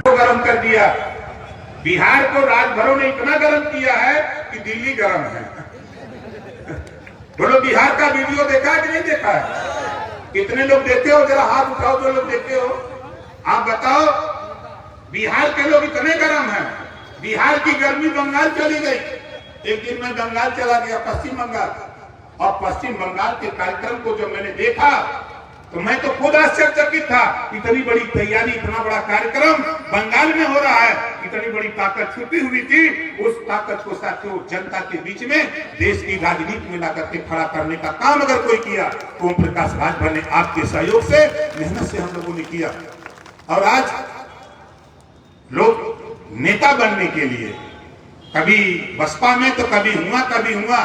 गरम कर दिया। बिहार को राजभरों ने इतना गरम किया है कि दिल्ली गरम है। बोलो बिहार का वीडियो देखा कि नहीं देखा है? कितने लोग देखे हो? जरा हाथ उठाओ जो लोग देखे हो। आप बताओ, बिहार के लोग इतने गरम हैं। बिहार की गर्मी बंगाल चली गई। एक दिन मैं बंगाल चला गया, पश्चिम बंगाल, और पश्चिम बंगाल के कार्यक्रम को जब मैंने देखा तो मैं तो खुद आश्चर्यचकित था। इतनी बड़ी तैयारी, इतना बड़ा कार्यक्रम बंगाल में हो रहा है, इतनी बड़ी ताकत छुपी हुई थी। उस ताकत को साथियों जनता के बीच में, देश की राजनीति में लाकर के खड़ा करने का काम अगर कोई किया तो ओम प्रकाश राजभर ने आपके सहयोग से, मेहनत से हम लोगों ने किया। और आज लोग नेता बनने के लिए कभी बसपा में तो कभी हुआ,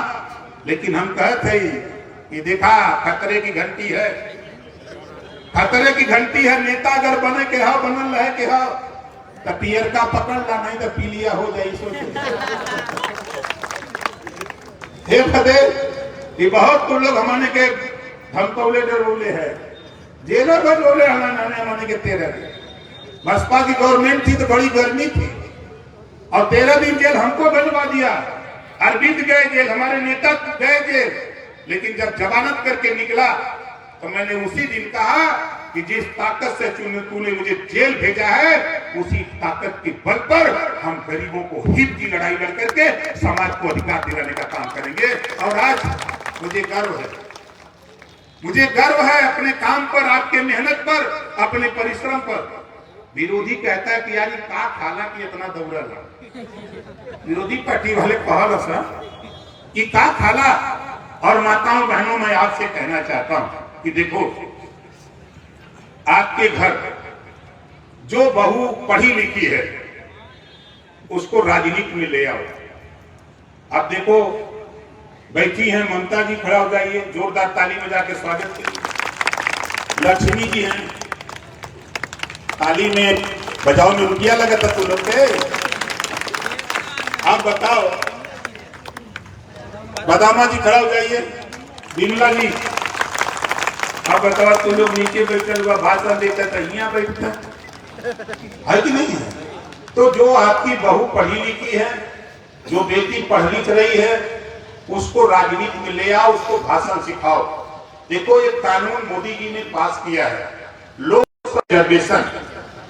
लेकिन हम कहते थे कि देखा खतरे की घंटी है, खतरे की घंटी है। नेता अगर बने के हो, बनल रहे के हो, तो पियर का पकड़ ला, नहीं तो पीलिया हो जाए। हे फदे, ये बहुत तुम लोग हमारे के धमकौले डरोले है, जेलों में डोले हमारे के 13 दिन। बसपा की गवर्नमेंट थी तो बड़ी गर्मी थी, और 13 दिन जेल हमको बनवा दिया। अरविंद गए जेल, हमारे नेता गए जेल, लेकिन जब जमानत करके निकला तो मैंने उसी दिन कहा कि जिस ताकत से तूने मुझे जेल भेजा है, उसी ताकत के बल पर हम गरीबों को हित की लड़ाई लड़ करके समाज को अधिकार दिलाने का काम करेंगे। और आज मुझे गर्व है अपने काम पर, आपके मेहनत पर, अपने परिश्रम पर। विरोधी कहता है कि यार ये का खाला की इतना दौड़ल, विरोधी पार्टी वाले कहल सा कि का खाला। और माताओं बहनों, मैं आपसे कहना चाहता हूं कि देखो, आपके घर जो बहू पढ़ी लिखी है उसको राजनीति में ले आओ। अब देखो बैठी हैं ममता जी, खड़ा हो जाइए, जोरदार ताली में जाके स्वागत कीजिए। लक्ष्मी जी हैं, ताली में बजाओ में रुपया लगा था तुम लोग के। आप बताओ, बदामा जी खड़ा हो जाइए, बिमला जी आप बताओ, तुम लोग नीचे बैठे हुआ भाषण देता था, यहाँ बैठता है कि नहीं है? तो जो आपकी बहू पढ़ी लिखी है, जो बेटी पढ़ लिख रही है, उसको राजनीति में ले आओ, उसको भाषण सिखाओ। देखो ये कानून मोदी जी ने पास किया है, लोक रिजर्वेशन,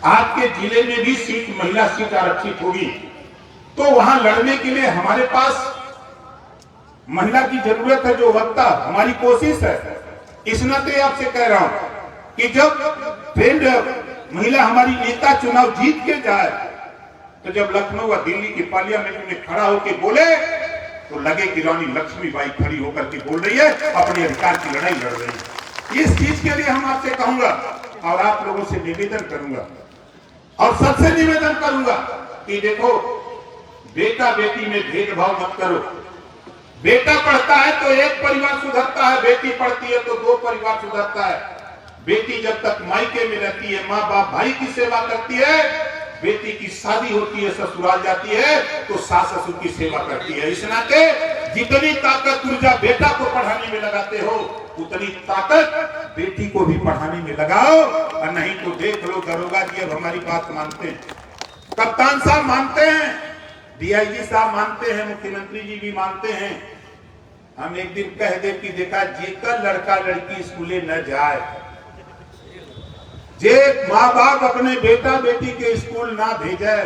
आपके जिले में भी सीट, महिला सीट आरक्षित होगी, तो वहां लड़ने के लिए हमारे पास महिला की जरूरत है, जो वक्ता हमारी कोशिश है। इस नाते आपसे कह रहा हूं कि जब ट्रेंड महिला हमारी नेता चुनाव जीत के जाए, तो जब लखनऊ और दिल्ली के पार्लियामेंट में खड़ा होकर बोले तो लगे कि रानी लक्ष्मीबाई खड़ी होकर के बोल रही है, अपने अधिकार की लड़ाई लड़ रही है। इस चीज के लिए हम आपसे कहूंगा और आप लोगों से निवेदन करूंगा, और सबसे निवेदन करूंगा कि देखो, बेटा बेटी में भेदभाव मत करो। बेटा पढ़ता है तो एक परिवार सुधरता है, बेटी पढ़ती है तो 2 परिवार सुधरता है। बेटी जब तक मायके में रहती है, माँ बाप भाई की सेवा करती है, बेटी की शादी होती है, ससुराल जाती है तो सास ससुर की सेवा करती है। इस नाते जितनी ताकत ऊर्जा बेटा को पढ़ाने में लगाते हो, उतनी ताकत बेटी को भी पढ़ाने में लगाओ। और नहीं तो देख लो, दरोगा जी अब हमारी बात मानते हैं, कप्तान साहब मानते हैं, डीआईजी साहब मानते हैं, मुख्यमंत्री जी भी मानते हैं। हम एक दिन कह दे कि देखा, जेकर लड़का लड़की स्कूले न जाए, जे माँ बाप अपने बेटा बेटी के स्कूल ना भेजे,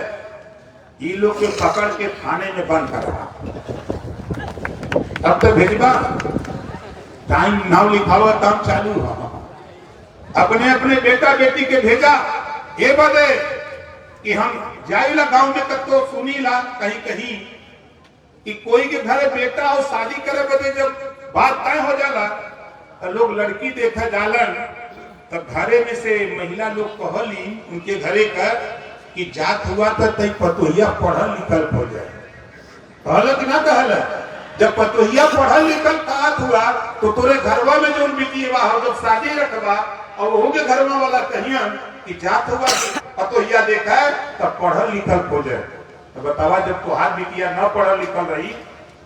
ये लोग के पकड़ के थाने में बंद करा। अब तो भेजबा, टाइम नाव लिखा हुआ, काम चालू हुआ। अपने अपने बेटा बेटी के भेजा, ये बदे कि हम जाइला गांव में तक तो सुनीला कहीं कहीं कि कोई के घर बेटा और शादी करे बदे जब बात तय हो जाला तो लोग लड़की देखा जालन, तब घरे में से महिला लोग कहली उनके घरे का कि जात हुआ था तई पतोहिया पढ़ल लिखल हो जाए। कहल कि ना कहल, जब पतोहिया पढ़ल लिखल कहत हुआ तो तोरे घरवा में जो बिटिया हो, जब शादी रखबा और वो के घरवा वाला कहिया कि जात हुआ पतोहिया देखा है तब पढ़ल लिखल हो जाए। तो बतावा, जब तुहार बिटिया न पढ़ल लिखल रही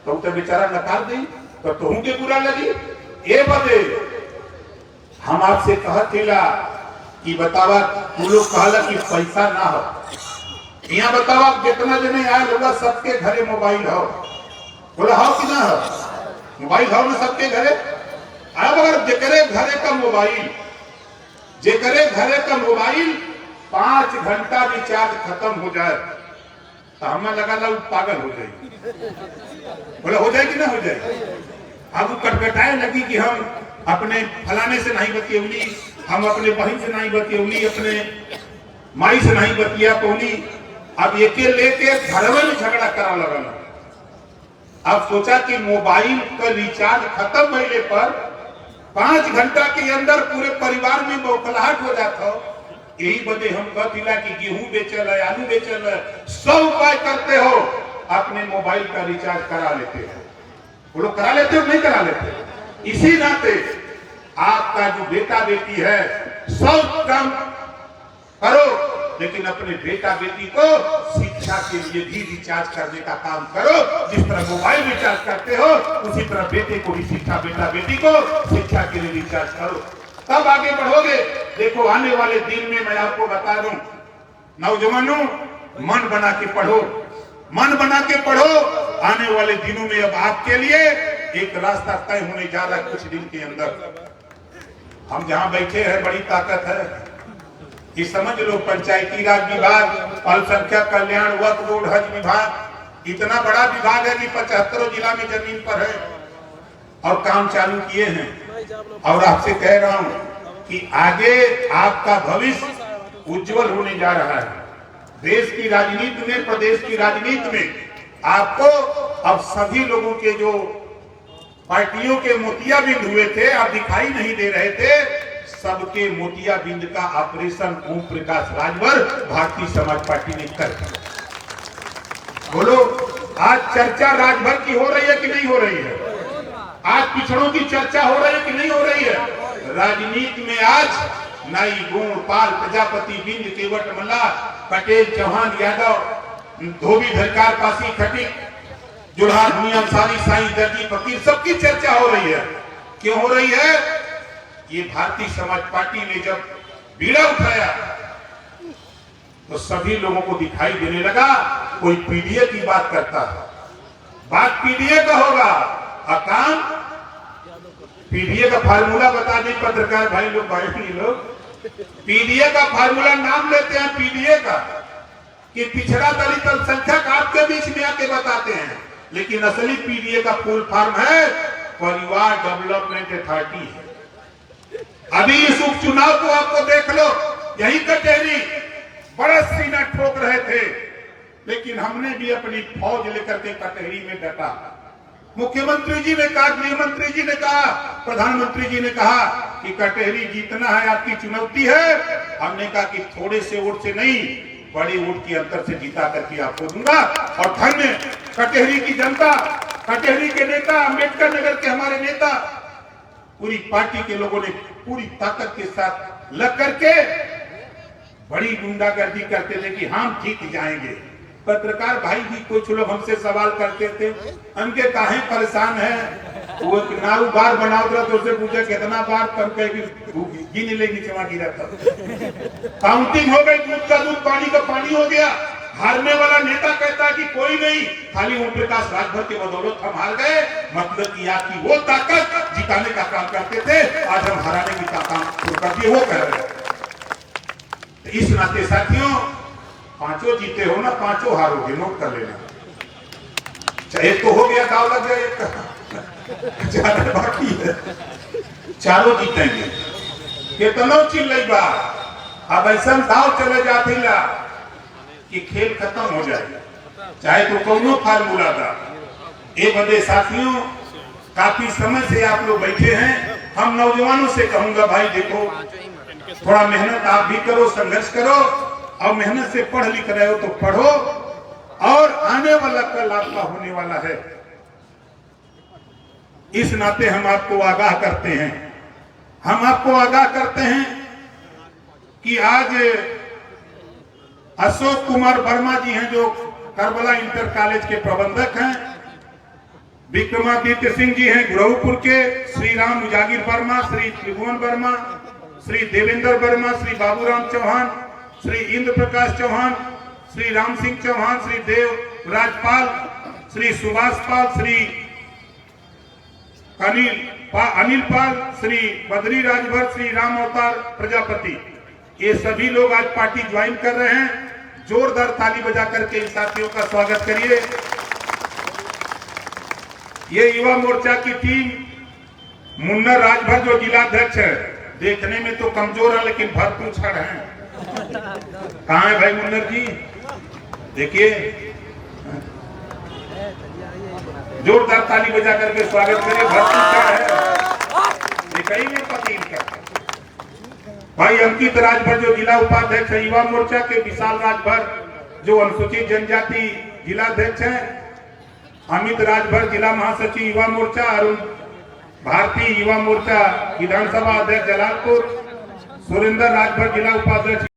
तो बेचारा नकार दी, तो तुहू के बुरा लगी। ये बदे हम आपसे कहत कि बतावा, तू लोग कहला कि पैसा ना हो, यहाँ बताओ आप जितना जने आए होगा सबके घरे मोबाइल हो, बोला हो कि ना हो? मोबाइल हो ना सबके घरे। अब अगर जेकरे घरे का मोबाइल, जेकरे घरे का मोबाइल 5 घंटा रिचार्ज खत्म हो जाए तो हमें लगा वो पागल हो जाएगी। बोला हो जाए कि ना हो जाए? अब वो कटकटाए लगी कि हम अपने फलाने से नहीं बतियौली, हम अपने बहन से नहीं बतियौली, अपने माई से नहीं बतिया पौली। अब एक लेके घर में झगड़ा करा लगा। अब सोचा कि मोबाइल का रिचार्ज खत्म होने पर 5 घंटा के अंदर पूरे परिवार में बौखलाहट हो जाता। यही वजह हम कहला कि गेहूं बेचल है, आलू बेचल है, सब उपाय करते हो, अपने मोबाइल का रिचार्ज करा लेते हो। वो लोग करा लेते हो नहीं करा लेते? इसी नाते आपका जो बेटा बेटी है सब काम करो, लेकिन अपने बेटा बेटी को शिक्षा के लिए भी रिचार्ज करने का काम करो। जिस तरह मोबाइल रिचार्ज करते हो उसी तरह बेटे को भी शिक्षा, बेटा बेटी को शिक्षा के लिए रिचार्ज करो, तब आगे बढ़ोगे। देखो आने वाले दिन में मैं आपको बता दूं, नौजवानों मन बना के पढ़ो, मन बना के पढ़ो। आने वाले दिनों में अब आपके लिए एक रास्ता तय होने जा रहा है। कुछ दिन के अंदर हम जहां बैठे हैं बड़ी ताकत है, ये समझ लो। पंचायती राज विभाग, अल्पसंख्यक कल्याण, वक्फ बोर्ड, हज विभाग, इतना बड़ा विभाग है कि 75 जिला में जमीन पर है और काम चालू किए हैं। और आपसे कह रहा हूं कि आगे आपका भविष्य उज्जवल होने जा रहा है। देश की राजनीति में, प्रदेश की राजनीति में आपको अब सभी लोगों के जो पार्टियों के मोतियाबिंद हुए थे, आप दिखाई नहीं दे रहे थे, सबके मोतियाबिंद का ऑपरेशन ओम प्रकाश राजभर भारतीय समाज पार्टी ने कर दिया। बोलो आज चर्चा राजभर की हो रही है कि नहीं हो रही है? आज पिछड़ों की चर्चा हो रही है कि नहीं हो रही है? राजनीति में आज नाई, गोंड, पाल, प्रजापति, बिंद, केवट, मल्ला, पटेल, चौहान, यादव, धोबी, धरकार, पासी, खटिक, जुड़हार, भूमिया, अंसारी, साईं, दर्जी, फकीर, सबकी चर्चा हो रही है। क्यों हो रही है? ये भारतीय समाज पार्टी ने जब बीड़ा उठाया तो सभी लोगों को दिखाई देने लगा कोई पीडीए की बात करता है, बात पीडीए का होगा, काम पीडीए का फार्मूला बता दें पत्रकार भाई लोग, भाई लोग पीडीए का फार्मूला नाम लेते हैं पीडीए का कि पिछड़ा दलित अल्पसंख्यक आपके बीच में आके बताते हैं, लेकिन असली पीडीए का फुल फॉर्म है परिवार डेवलपमेंट अथॉरिटी है। अभी इस उपचुनाव को आपको देख लो, यही कचहरी बड़ा सीना ठोक रहे थे, लेकिन हमने भी अपनी फौज लेकर के कचहरी में डटा। मुख्यमंत्री जी ने कहा, गृह मंत्री जी ने कहा, प्रधानमंत्री जी ने कहा कि कचहरी जीतना है, आपकी चुनौती है। हमने कहा कि थोड़े से वोट से नहीं, बड़ी वोट की अंतर से जीता करके आपको दूंगा। और धन्य कचहरी की जनता, कचहरी के नेता, अम्बेडकर नगर के हमारे नेता, पूरी पार्टी के लोगों ने पूरी ताकत के साथ लग करके बड़ी गुंडागर्दी करते थे कि हम जीत जाएंगे। पत्रकार भाई भी कुछ लोग हमसे सवाल करते थे, उनके काहे परेशान है, वो नारू बार बनाओ तो उससे पूछे कितना बार, कम गिन ले नीचे गिरा था। काउंटिंग हो गई, दूध का दूध, पानी का पानी हो गया। हारने वाला नेता कहता है कि कोई नहीं, खाली ओम प्रकाश राजभर के बदौलत हम हार गए। मतलब कि आपकी वो ताकत जिताने का काम करते थे, आज हम हराने की काम शुरू कर दिए, वो कह रहे हैं। तो इस नाते साथियों, पांचों जीते हो ना, पांचों हारोगे, नोट कर लेना। एक तो हो गया, दाव लग गया, एक चार बाकी है, चारों जीतेंगे। कितनों चिल्लाई बात, अब ऐसा दाव चले जाती ला कि खेल खत्म हो जाएगा, चाहे तो कौनो फार्मूला था। ये बदे साथियों, काफी समय से आप लोग बैठे हैं। हम नौजवानों से कहूंगा, भाई देखो, थोड़ा मेहनत आप भी करो, संघर्ष करो, और मेहनत से पढ़ लिख रहे हो तो पढ़ो, और आने वाला कल आपका होने वाला है। इस नाते हम आपको आगाह करते हैं, हम आपको आगाह करते हैं कि आज अशोक कुमार वर्मा जी हैं जो करबला इंटर कॉलेज के प्रबंधक हैं, विक्रमादित्य सिंह जी हैं गुरहुपुर के, श्री राम उजागिर वर्मा, श्री त्रिभुवन वर्मा, श्री देवेंद्र वर्मा, श्री बाबूराम चौहान, श्री इंद्र प्रकाश चौहान, श्री राम सिंह चौहान, श्री देव राजपाल, श्री सुभाष पाल, श्री अनिल पाल, श्री बद्री राजभर, श्री राम अवतार प्रजापति, ये सभी लोग आज पार्टी ज्वाइन कर रहे हैं। जोरदार ताली बजा करके इन साथियों का स्वागत करिए। ये युवा मोर्चा की टीम मुन्ना राजभर जो जिलाध्यक्ष है, देखने में तो कमजोर है लेकिन भरपूर छड़ है। कहाँ है भाई मुन्नर जी? देखिए, जोरदार ताली बजा करके स्वागत करिए। भरपूर छड़ है, कहीं में पति इनका भाई अंकित राजभर जो जिला उपाध्यक्ष है युवा मोर्चा के, विशाल राजभर जो अनुसूचित जनजाति जिलाध्यक्ष हैं, अमित राजभर जिला महासचिव युवा मोर्चा, अरुण भारती युवा मोर्चा विधानसभा अध्यक्ष जलालपुर, सुरेंद्र राजभर जिला उपाध्यक्ष